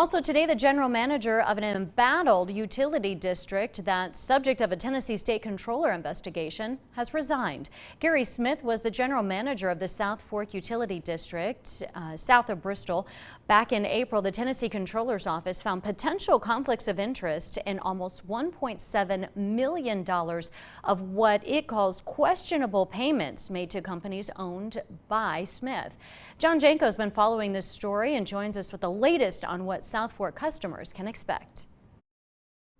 Also today, the general manager of an embattled utility district that's subject of a Tennessee State Controller investigation has resigned. Gary Smith was the general manager of the South Fork Utility District south of Bristol. Back in April, the Tennessee Controller's Office found potential conflicts of interest in almost $1.7 million of what it calls questionable payments made to companies owned by Smith. John Janko has been following this story and joins us with the latest on what South Fork customers can expect.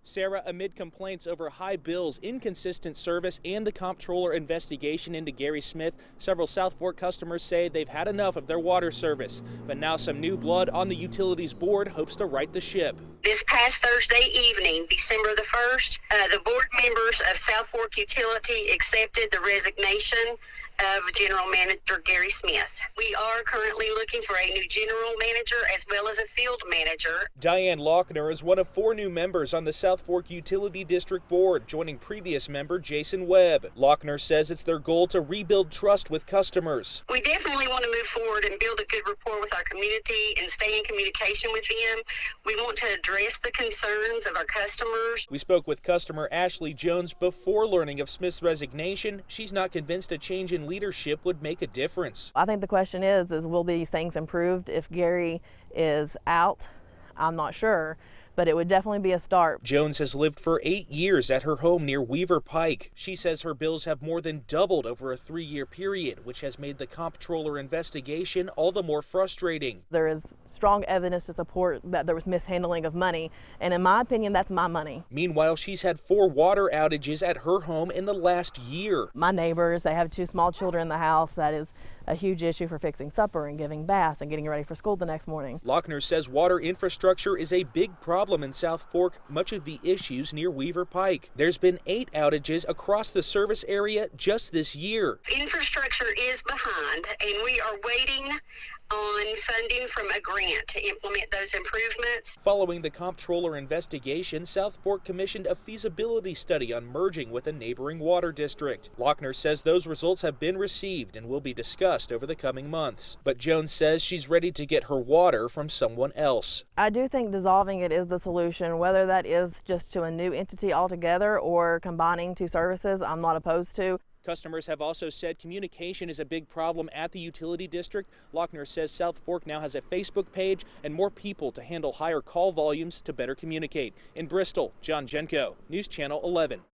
Sarah, amid complaints over high bills, inconsistent service, and the comptroller investigation into Gary Smith, several South Fork customers say they've had enough of their water service. But now some new blood on the utilities board hopes to right the ship. This past Thursday evening, December the 1st, the board members of South Fork Utility accepted the resignation of General Manager Gary Smith. We are currently looking for a new general manager as well as a field manager. Diane Lochner is one of 4 new members on the South Fork Utility District Board, joining previous member Jason Webb. Lochner says it's their goal to rebuild trust with customers. We definitely want to move forward and build a good rapport with our community and stay in communication with them. We want to address the concerns of our customers. We spoke with customer Ashley Jones before learning of Smith's resignation. She's not convinced a change in leadership would make a difference. I think the question is will these things improved if Gary is out? I'm not sure, but it would definitely be a start. Jones has lived for 8 years at her home near Weaver Pike. She says her bills have more than doubled over a 3-year period, which has made the comptroller investigation all the more frustrating. There is strong evidence to support that there was mishandling of money, and in my opinion, that's my money. Meanwhile, she's had 4 water outages at her home in the last year. My neighbors, they have 2 small children in the house. That is a huge issue for fixing supper and giving baths and getting ready for school the next morning. Lochner says water infrastructure is a big problem in South Fork, much of the issues near Weaver Pike. There's been 8 outages across the service area just this year. Infrastructure is behind, and we are waiting on funding from a grant to implement those improvements. Following the comptroller investigation, South Fork commissioned a feasibility study on merging with a neighboring water district. Lochner says those results have been received and will be discussed over the coming months. But Jones says she's ready to get her water from someone else. I do think dissolving it is the solution, whether that is just to a new entity altogether or combining 2 services. I'm not opposed to. Customers have also said communication is a big problem at the utility district. Lochner says South Fork now has a Facebook page and more people to handle higher call volumes to better communicate. In Bristol, John Jenko, News Channel 11.